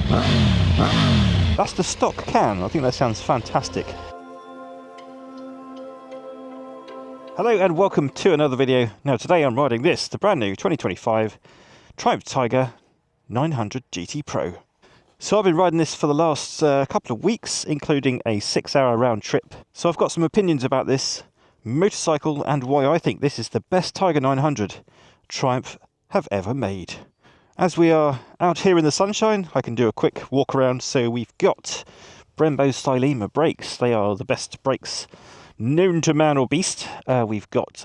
That's the stock can. I think that sounds fantastic. Hello and welcome to another video. Now today I'm riding this, the brand new 2025 Triumph Tiger 900 GT Pro. So I've been riding this for the last couple of weeks, including a 6-hour round trip. So I've got some opinions about this motorcycle and why I think this is the best Tiger 900 Triumph have ever made. As we are out here in the sunshine, I can do a quick walk around. So we've got Brembo Stylema brakes. They are the best brakes known to man or beast. We've got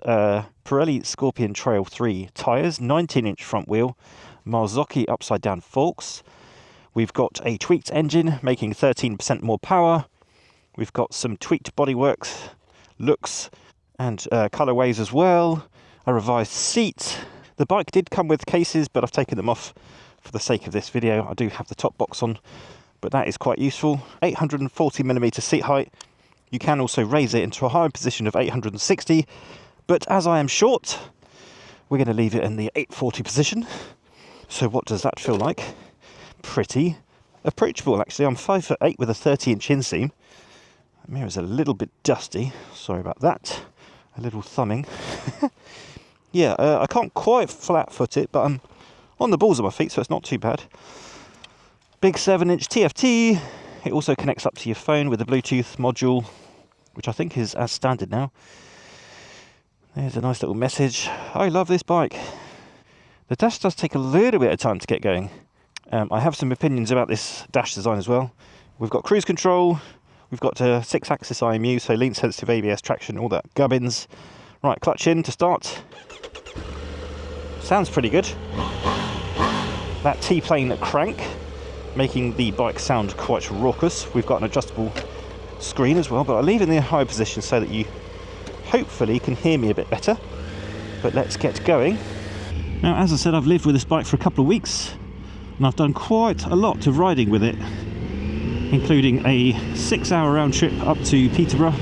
Pirelli Scorpion Trail 3 tyres, 19-inch front wheel, Marzocchi upside down forks. We've got a tweaked engine making 13% more power. We've got some tweaked bodyworks, looks and colourways as well. A revised seat. The bike did come with cases, but I've taken them off for the sake of this video. I do have the top box on, but that is quite useful. 840mm seat height. You can also raise it into a higher position of 860, but as I am short, we're going to leave it in the 840 position. So what does that feel like? Pretty approachable, actually. I'm 5'8" with a 30-inch inseam. The mirror's a little bit dusty. Sorry about that. A little thumbing. Yeah, I can't quite flat-foot it, but I'm on the balls of my feet, so it's not too bad. Big 7-inch TFT. It also connects up to your phone with a Bluetooth module, which I think is as standard now. There's a nice little message. I love this bike. The dash does take a little bit of time to get going. I have some opinions about this dash design as well. We've got cruise control. We've got 6-axis IMU, so lean sensitive ABS traction, all that gubbins. Right, clutch in to start. Sounds pretty good. That T-plane crank, making the bike sound quite raucous. We've got an adjustable screen as well, but I'll leave it in the high position so that you hopefully can hear me a bit better. But let's get going. Now, as I said, I've lived with this bike for a couple of weeks, and I've done quite a lot of riding with it, including a 6-hour round trip up to Peterborough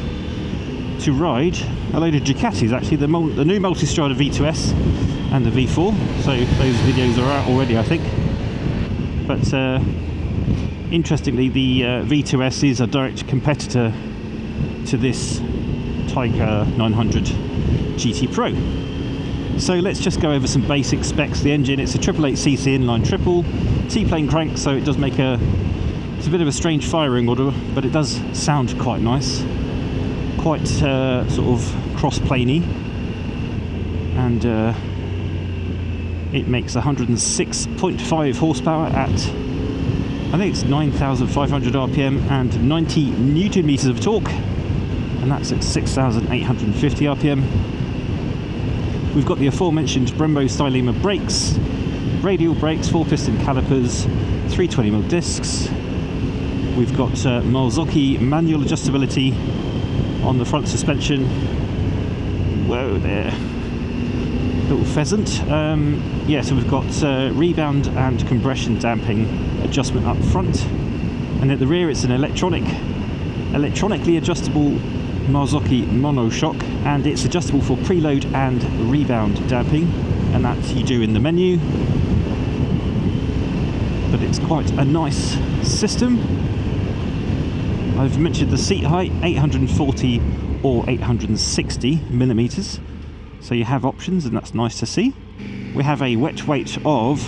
to ride a load of Ducatis, actually, the new Multistrada V2S and the V4. So those videos are out already, I think. But interestingly, the V2S is a direct competitor to this Tiger 900 GT Pro. So let's just go over some basic specs. The engine, it's a 888cc inline triple, T-plane crank, so it does make it's a bit of a strange firing order, but it does sound quite nice. Quite sort of cross-planey, and it makes 106.5 horsepower at, I think it's 9,500 RPM and 90 Newton meters of torque, and that's at 6,850 RPM. We've got the aforementioned Brembo Stylema brakes, radial brakes, 4-piston calipers, 320mm discs. We've got Marzocchi manual adjustability on the front suspension. Whoa there, little pheasant. Yeah, so we've got rebound and compression damping adjustment up front, and at the rear it's an electronically adjustable Marzocchi monoshock, and it's adjustable for preload and rebound damping, and that you do in the menu. But it's quite a nice system. I've mentioned the seat height, 840 or 860mm, so you have options, and that's nice to see. We have a wet weight of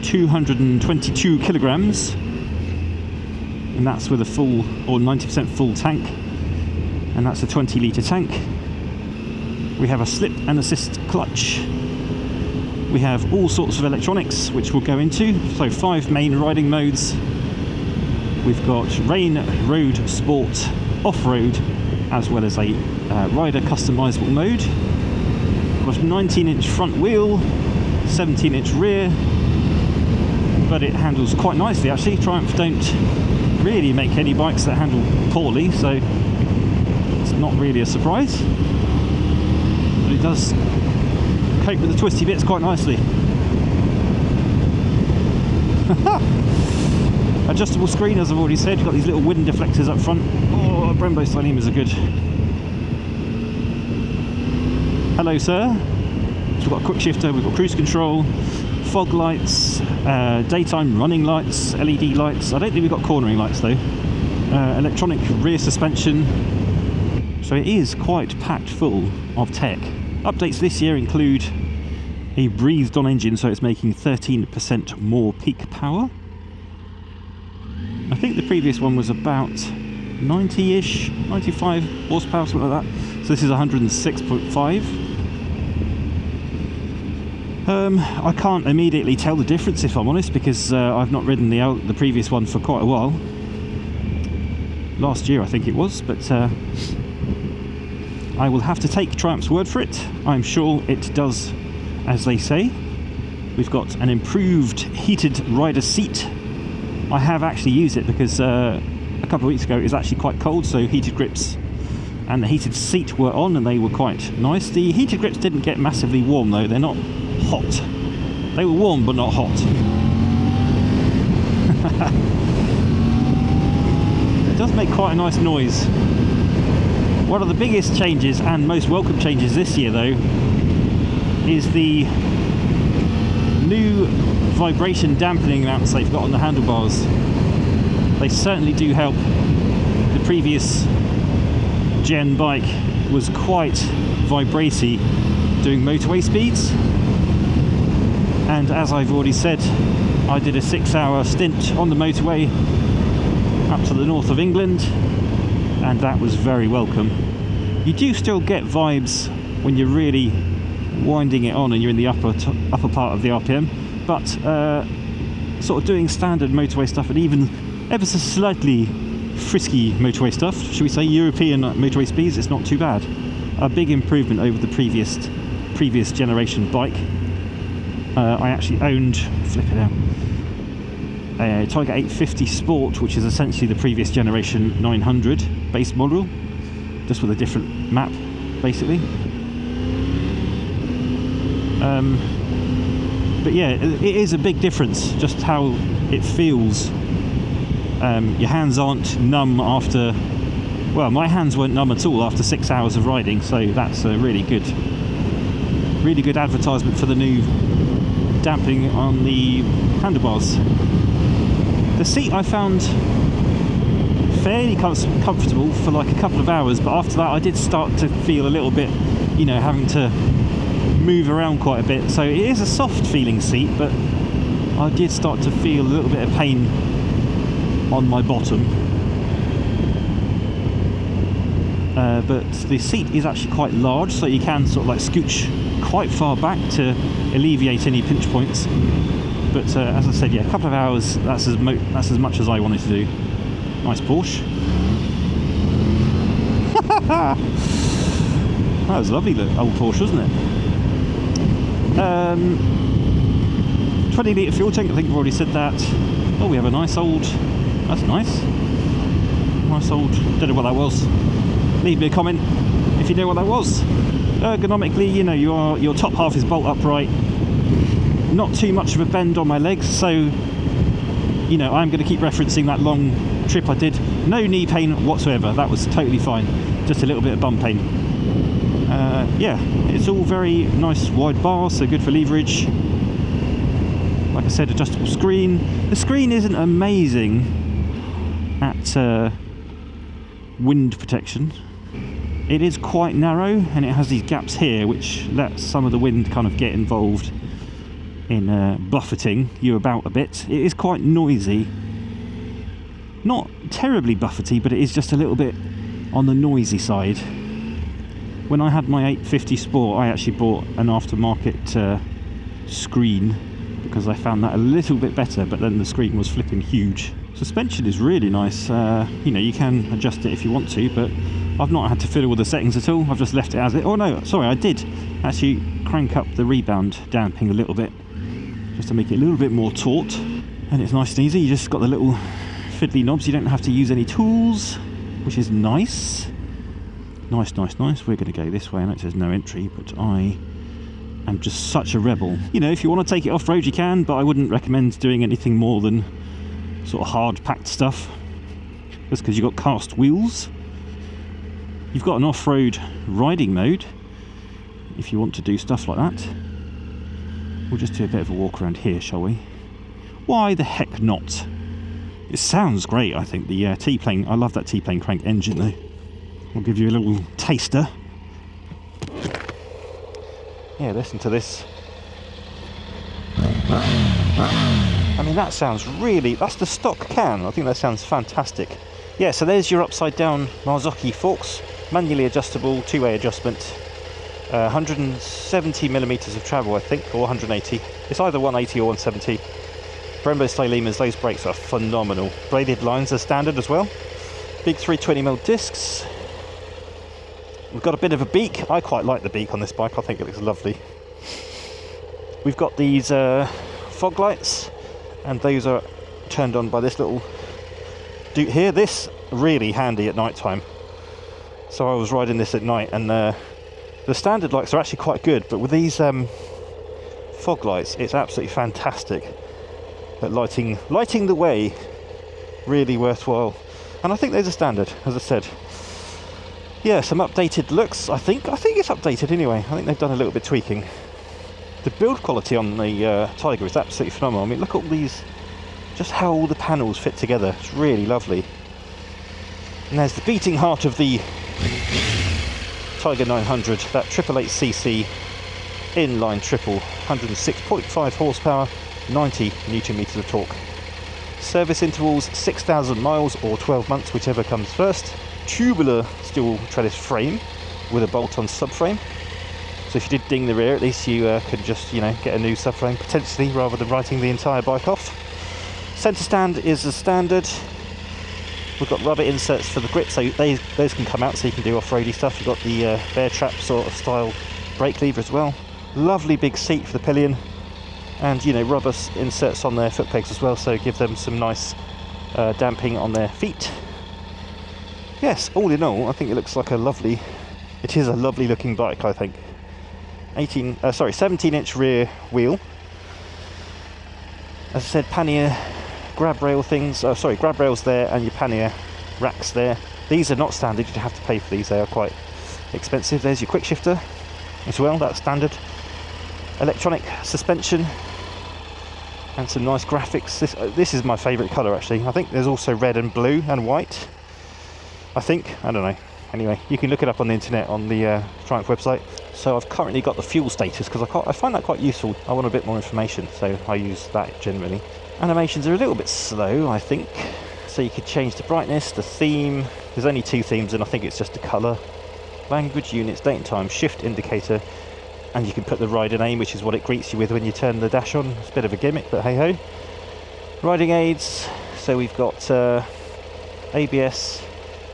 222 kilograms, and that's with a full or 90% full tank, and that's a 20-litre tank. We have a slip and assist clutch. We have all sorts of electronics, which we'll go into, so 5 main riding modes. We've got rain, road, sport, off-road, as well as a rider customizable mode. We've got a 19-inch front wheel, 17-inch rear, but it handles quite nicely actually. Triumph don't really make any bikes that handle poorly, so it's not really a surprise. But it does cope with the twisty bits quite nicely. Adjustable screen, as I've already said. You've got these little wind deflectors up front. Oh, Brembo Stylemas are good. Hello, sir. So we've got a quick shifter, we've got cruise control, fog lights, daytime running lights, LED lights. I don't think we've got cornering lights though. Electronic rear suspension. So it is quite packed full of tech. Updates this year include a breathed on engine, so it's making 13% more peak power. I think the previous one was about 90-ish, 95 horsepower, something like that. So this is 106.5. I can't immediately tell the difference if I'm honest, because I've not ridden the previous one for quite a while. Last year I think it was, but I will have to take Triumph's word for it. I'm sure it does as they say. We've got an improved heated rider seat. I have actually used it because a couple of weeks ago it was actually quite cold, so heated grips and the heated seat were on and they were quite nice. The heated grips didn't get massively warm though, they're not hot. They were warm but not hot. It does make quite a nice noise. One of the biggest changes and most welcome changes this year though is the new vibration dampening mounts they've got on the handlebars. They certainly do help. The previous gen bike was quite vibraty doing motorway speeds, and as I've already said, I did a 6-hour stint on the motorway up to the north of England, and that was very welcome. You do still get vibes when you're really winding it on and you're in the upper part of the RPM, but sort of doing standard motorway stuff and even ever so slightly frisky motorway stuff, should we say European motorway speeds, it's not too bad. A big improvement over the previous generation bike. I actually owned, flip it out, a Tiger 850 Sport, which is essentially the previous generation 900 base model, just with a different map basically. But yeah, it is a big difference just how it feels. Your hands aren't numb after, well, my hands weren't numb at all after 6 hours of riding, so that's a really good advertisement for the new damping on the handlebars. The seat I found fairly comfortable for like a couple of hours, but after that I did start to feel a little bit, you know, having to move around quite a bit. So it is a soft feeling seat, but I did start to feel a little bit of pain on my bottom. But the seat is actually quite large, so you can sort of like scooch quite far back to alleviate any pinch points. But as I said, yeah, a couple of hours, that's as much as I wanted to do. Nice Porsche. That was lovely, the old Porsche, wasn't it? 20 litre fuel tank, I think I've already said that. Oh, we have a nice old, that's nice. Nice old, don't know what that was. Leave me a comment if you know what that was. Ergonomically, you know, your top half is bolt upright. Not too much of a bend on my legs, so, you know, I'm going to keep referencing that long trip I did. No knee pain whatsoever, that was totally fine. Just a little bit of bum pain. Yeah, it's all very nice wide bar, so good for leverage. Like I said, adjustable screen. The screen isn't amazing at wind protection. It is quite narrow, and it has these gaps here which lets some of the wind kind of get involved in buffeting you about a bit. It is quite noisy. Not terribly buffety, but it is just a little bit on the noisy side. When I had my 850 Sport, I actually bought an aftermarket screen because I found that a little bit better, but then the screen was flipping huge. Suspension is really nice. You know, you can adjust it if you want to, but I've not had to fiddle with the settings at all. I've just left it as it. Oh no, sorry, I did actually crank up the rebound damping a little bit, just to make it a little bit more taut. And it's nice and easy. You just got the little fiddly knobs. You don't have to use any tools, which is nice. Nice, nice, nice. We're going to go this way, and it says no entry, but I am just such a rebel. You know, if you want to take it off-road, you can, but I wouldn't recommend doing anything more than sort of hard-packed stuff, just because you've got cast wheels. You've got an off-road riding mode if you want to do stuff like that. We'll just do a bit of a walk around here, shall we? Why the heck not? It sounds great, I think, the T-plane. I love that T-plane crank engine though. I'll give you a little taster. Yeah, listen to this. I mean, that sounds really... That's the stock can. I think that sounds fantastic. Yeah, so there's your upside down Marzocchi forks. Manually adjustable, two-way adjustment. 170 millimeters of travel, I think, or 180. It's either 180 or 170. Brembo stylemas, those brakes are phenomenal. Braided lines are standard as well. Big 320mm discs. We've got a bit of a beak. I quite like the beak on this bike. I think it looks lovely. We've got these fog lights, and those are turned on by this little doot here. This really handy at night time. So I was riding this at night, and the standard lights are actually quite good, but with these fog lights, it's absolutely fantastic at lighting the way. Really worthwhile, and I think there's a standard, as I said. Yeah, some updated looks. I think it's updated anyway. I think they've done a little bit tweaking. The build quality on the Tiger is absolutely phenomenal. I mean, look at all these, just how all the panels fit together. It's really lovely. And there's the beating heart of the Tiger 900, that 888cc inline triple, 106.5 horsepower, 90 newton meters of torque. Service intervals 6,000 miles or 12 months, whichever comes first. Tubular steel trellis frame with a bolt-on subframe. So if you did ding the rear, at least you could just, get a new subframe potentially, rather than writing the entire bike off. Centre stand is a standard. We've got rubber inserts for the grip, so those can come out, so you can do off-roady stuff. You've got the bear trap sort of style brake lever as well. Lovely big seat for the pillion, and rubber inserts on their foot pegs as well, so give them some nice damping on their feet. Yes, all in all, I think it looks like it is a lovely looking bike, I think. 17-inch rear wheel. As I said, pannier grab rail things, grab rails there, and your pannier racks there. These are not standard, you have to pay for these, they are quite expensive. There's your quick shifter as well, that's standard. Electronic suspension, and some nice graphics. This is my favourite colour actually. I think there's also red and blue and white. I don't know. Anyway, you can look it up on the internet on the Triumph website. So I've currently got the fuel status, because I find that quite useful. I want a bit more information, so I use that generally. Animations are a little bit slow, I think. So you could change the brightness, the theme. There's only 2 themes, and I think it's just a colour. Language, units, date and time, shift indicator, and you can put the rider name, which is what it greets you with when you turn the dash on. It's a bit of a gimmick, but hey ho. Riding aids. So we've got ABS,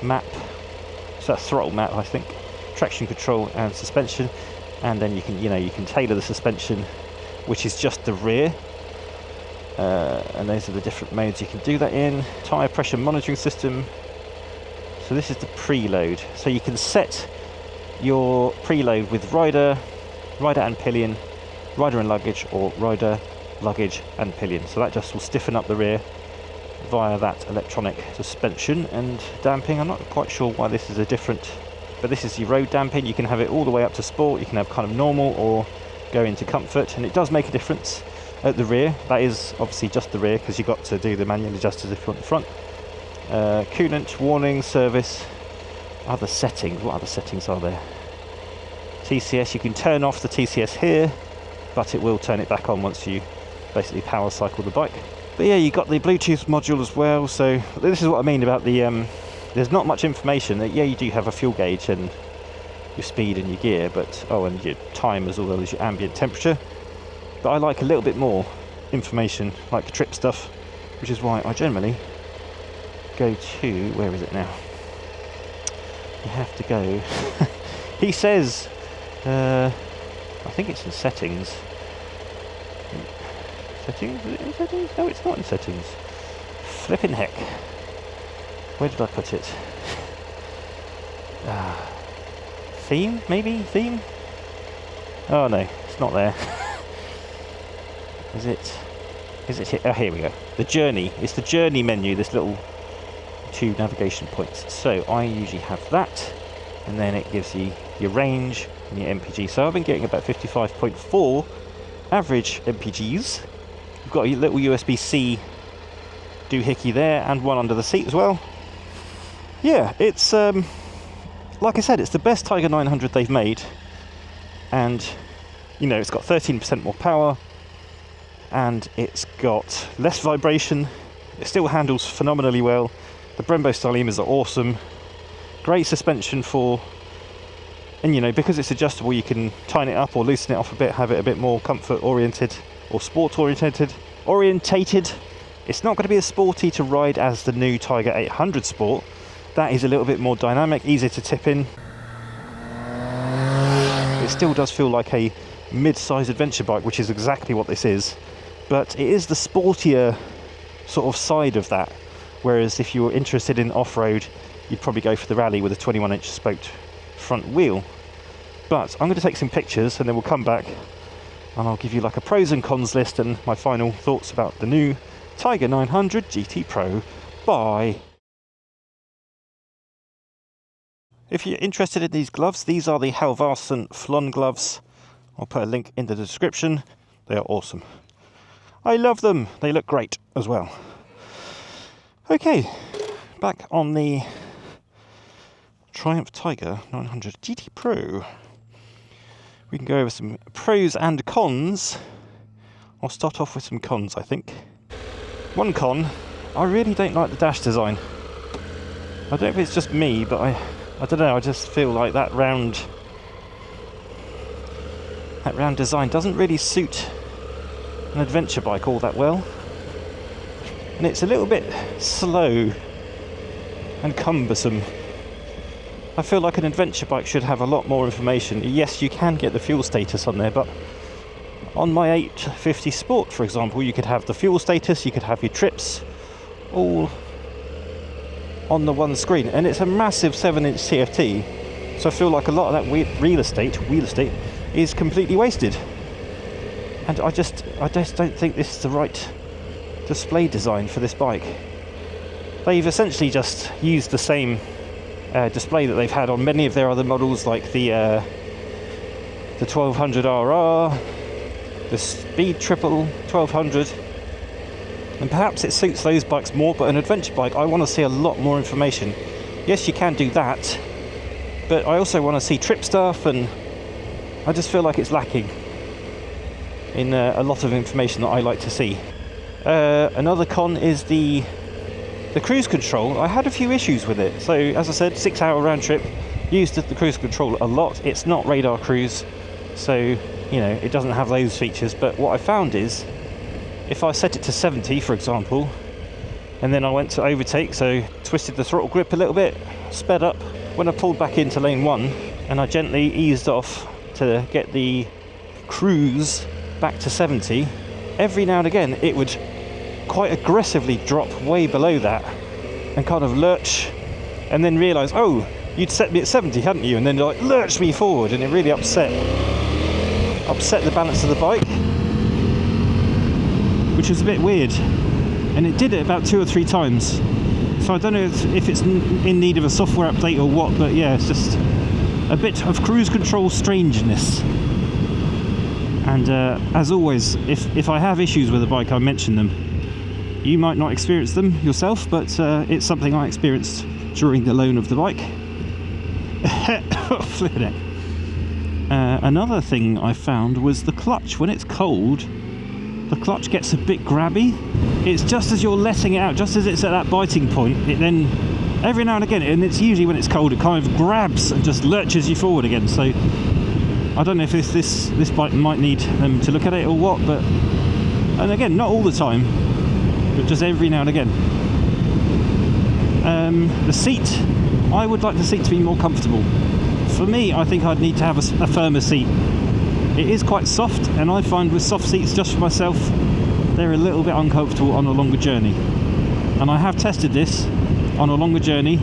map. So that's throttle map, I think. Traction control and suspension, and then you can tailor the suspension, which is just the rear. And those are the different modes you can do that in. Tyre pressure monitoring system. So this is the preload. So you can set your preload with rider and pillion, rider and luggage, or rider, luggage and pillion. So that just will stiffen up the rear via that electronic suspension and damping. I'm not quite sure why this is a different, but this is your road damping. You can have it all the way up to sport, you can have kind of normal or go into comfort, and it does make a difference at the rear. That is obviously just the rear, because you've got to do the manual adjusters if you want the front. Coolant, warning, service, other settings. What other settings are there? TCS, you can turn off the TCS here, but it will turn it back on once you basically power cycle the bike. But yeah, you've got the Bluetooth module as well. So this is what I mean about the there's not much information. Yeah, you do have a fuel gauge and your speed and your gear, but and your time as well as your ambient temperature. But I like a little bit more information, like the trip stuff, which is why I generally go to, where is it now? You have to go. He says, I think it's in settings. Settings? Is it in settings? No, it's not in settings. Flipping heck. Where did I put it? Theme? Maybe? Theme? Oh no, it's not there. Is it here? Oh, here we go. The journey. It's the journey menu, this little 2 navigation points. So I usually have that, and then it gives you your range and your MPG. So I've been getting about 55.4 average MPGs. We've got a little USB-C doohickey there and one under the seat as well. Yeah, it's like I said, it's the best Tiger 900 they've made, and you know, it's got 13% more power and it's got less vibration. It still handles phenomenally well. The Brembo style emitters are awesome. Great suspension for, and you know, because it's adjustable, you can tighten it up or loosen it off a bit, have it a bit more comfort oriented or sport orientated. It's not going to be as sporty to ride as the new Tiger 800 Sport. That is a little bit more dynamic, easier to tip in. It still does feel like a mid-sized adventure bike, which is exactly what this is, but it is the sportier sort of side of that. Whereas if you were interested in off-road, you'd probably go for the Rally with a 21-inch spoked front wheel. But I'm going to take some pictures and then we'll come back and I'll give you like a pros and cons list and my final thoughts about the new Tiger 900 GT Pro. Bye! If you're interested in these gloves, these are the Halvarsen Flon gloves. I'll put a link in the description. They are awesome. I love them. They look great as well. Okay, back on the Triumph Tiger 900 GT Pro. We can go over some pros and cons. I'll start off with some cons, I think. One con, I really don't like the dash design. I don't know if it's just me, but I don't know, I just feel like that round design doesn't really suit an adventure bike all that well. And it's a little bit slow and cumbersome. I feel like an adventure bike should have a lot more information. Yes, you can get the fuel status on there, but on my 850 Sport, for example, you could have the fuel status, you could have your trips, all on the one screen, and it's a massive 7-inch TFT, so I feel like a lot of that wheel estate is completely wasted. And I just don't think this is the right display design for this bike. They've essentially just used the same display that they've had on many of their other models, like the 1200RR, the Speed Triple 1200, and perhaps it suits those bikes more, but an adventure bike, I want to see a lot more information. Yes, you can do that, but I also want to see trip stuff, and I just feel like it's lacking in a lot of information that I like to see. Another con is the cruise control. I had a few issues with it. So as I said, 6-hour round trip, used the cruise control a lot. It's not radar cruise, so you know, it doesn't have those features. But what I found is, if I set it to 70, for example, and then I went to overtake, so twisted the throttle grip a little bit, sped up, when I pulled back into lane 1 and I gently eased off to get the cruise back to 70, every now and again it would quite aggressively drop way below that and kind of lurch, and then realise, oh, you'd set me at 70, hadn't you? And then like lurch me forward, and it really upset the balance of the bike, which was a bit weird. And it did it about 2 or 3 times. So I don't know if it's in need of a software update or what, but yeah, it's just a bit of cruise control strangeness. And as always, if I have issues with a bike, I mention them. You might not experience them yourself, but it's something I experienced during the loan of the bike. Flipping it. Another thing I found was the clutch. When it's cold, the clutch gets a bit grabby. It's just as you're letting it out, just as it's at that biting point, it then, every now and again, and it's usually when it's cold, it kind of grabs and just lurches you forward again. So I don't know if this bike might need them to look at it or what, but, and again, not all the time, but just every now and again. The seat, I would like the seat to be more comfortable. For me, I think I'd need to have a firmer seat. It is quite soft, and I find with soft seats, just for myself, they're a little bit uncomfortable on a longer journey. And I have tested this on a longer journey.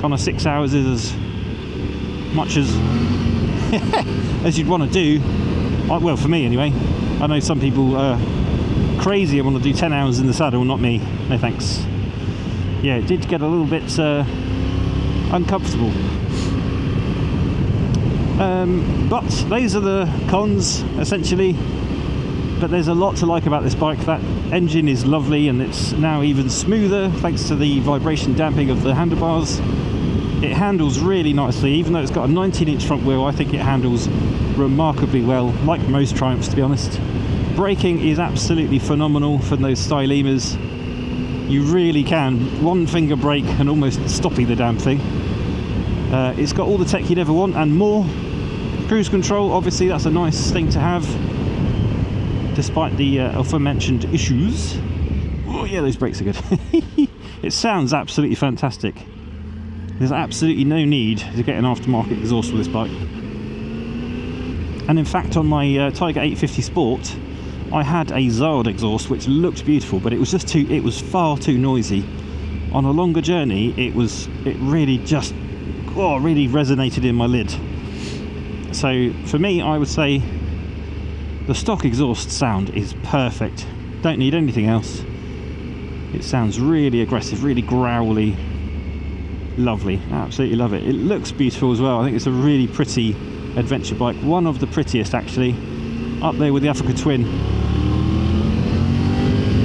Kind of 6 hours is as much as as you'd want to do. Well, for me anyway. I know some people are crazy and want to do 10 hours in the saddle, not me. No thanks. Yeah, it did get a little bit uncomfortable. But those are the cons, essentially. But there's a lot to like about this bike. That engine is lovely, and it's now even smoother thanks to the vibration damping of the handlebars. It handles really nicely, even though it's got a 19-inch front wheel. I think it handles remarkably well, like most Triumphs, to be honest. Braking is absolutely phenomenal for those styleemers. You really can one finger brake and almost stopping the damn thing. It's got all the tech you'd ever want and more. Cruise control, obviously, that's a nice thing to have, despite the aforementioned issues. Oh yeah, those brakes are good. It sounds absolutely fantastic. There's absolutely no need to get an aftermarket exhaust for this bike. And in fact, on my Tiger 850 Sport, I had a Zard exhaust which looked beautiful, but it was just it was far too noisy. On a longer journey, it really just really resonated in my lid. So for me, I would say the stock exhaust sound is perfect. Don't need anything else. It sounds really aggressive, really growly. Lovely, absolutely love it. It looks beautiful as well. I think it's a really pretty adventure bike, one of the prettiest actually, up there with the Africa Twin.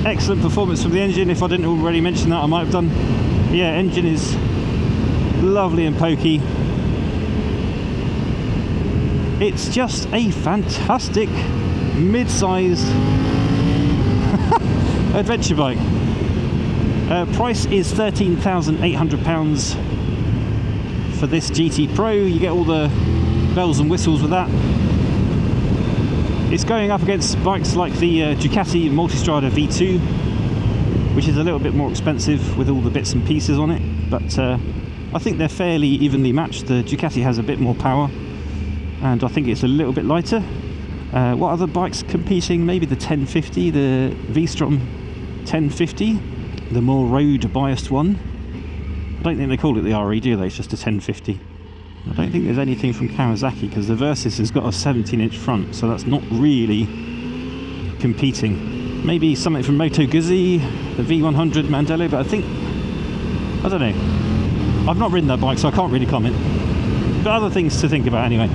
Excellent performance from the engine. If I didn't already mention that, I might have done. But yeah, engine is lovely and pokey. It's just a fantastic mid-sized adventure bike. Price is £13,800 for this GT Pro. You get all the bells and whistles with that. It's going up against bikes like the Ducati Multistrada V2, which is a little bit more expensive with all the bits and pieces on it, but I think they're fairly evenly matched. The Ducati has a bit more power, and I think it's a little bit lighter. What other bikes competing? Maybe the 1050, the V-Strom 1050, the more road biased one. I don't think they call it the RE, do they? It's just a 1050. I don't think there's anything from Kawasaki, because the Versys has got a 17-inch front, so that's not really competing. Maybe something from Moto Guzzi, the V100 Mandello, but I don't know. I've not ridden that bike, so I can't really comment. But other things to think about anyway.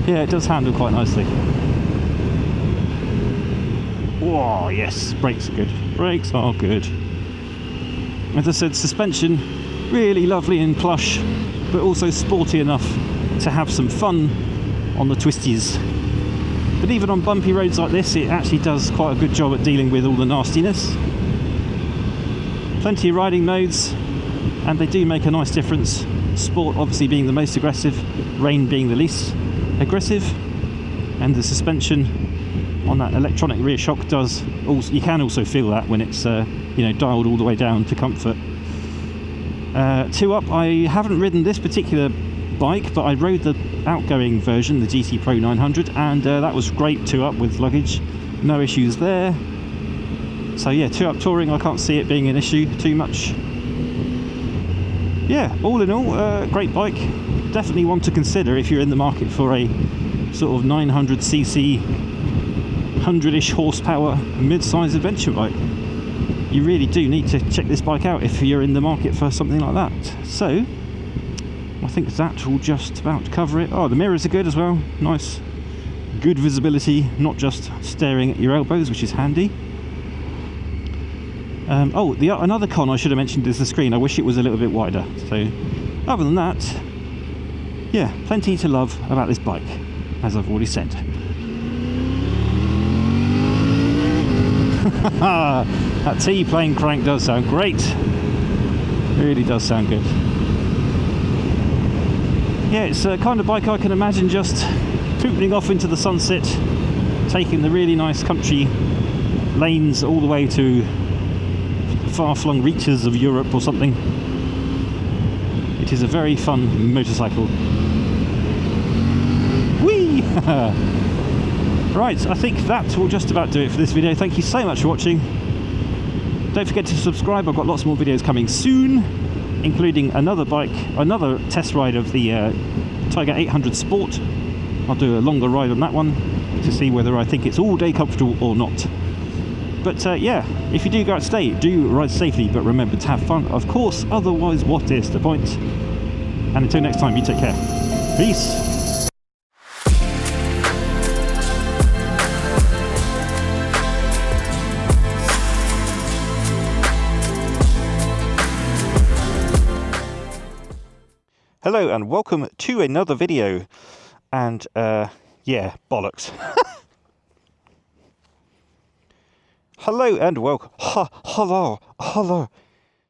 Yeah, it does handle quite nicely. Whoa, yes, brakes are good. Brakes are good. As I said, suspension really lovely and plush, but also sporty enough to have some fun on the twisties. But even on bumpy roads like this, it actually does quite a good job at dealing with all the nastiness. Plenty of riding modes, and they do make a nice difference. Sport obviously being the most aggressive, rain being the least aggressive, and the suspension on that electronic rear shock does also, you can also feel that when it's dialed all the way down to comfort. 2up, I haven't ridden this particular bike, but I rode the outgoing version, the GT Pro 900, and that was great 2up with luggage, no issues there. So yeah, 2up touring, I can't see it being an issue too much. Yeah, all in all, great bike. Definitely one to consider if you're in the market for a sort of 900cc, 100-ish horsepower mid-size adventure bike. You really do need to check this bike out if you're in the market for something like that. So, I think that will just about cover it. Oh, the mirrors are good as well. Nice, good visibility, not just staring at your elbows, which is handy. Another con I should have mentioned is the screen. I wish it was a little bit wider. So, other than that, yeah, plenty to love about this bike, as I've already said. That T-plane crank does sound great. It really does sound good. Yeah, it's a kind of bike I can imagine just pooping off into the sunset, taking the really nice country lanes all the way to far-flung reaches of Europe or something. It is a very fun motorcycle. Whee! Right, I think that will just about do it for this video. Thank you so much for watching. Don't forget to subscribe. I've got lots more videos coming soon, including another test ride of the Tiger 800 Sport. I'll do a longer ride on that one to see whether I think it's all day comfortable or not. But yeah, if you do go out today, do ride safely, but remember to have fun, of course, otherwise what is the point? And until next time, you take care. Peace! Hello and welcome to another video. And yeah, bollocks. Hello and welcome. Hello.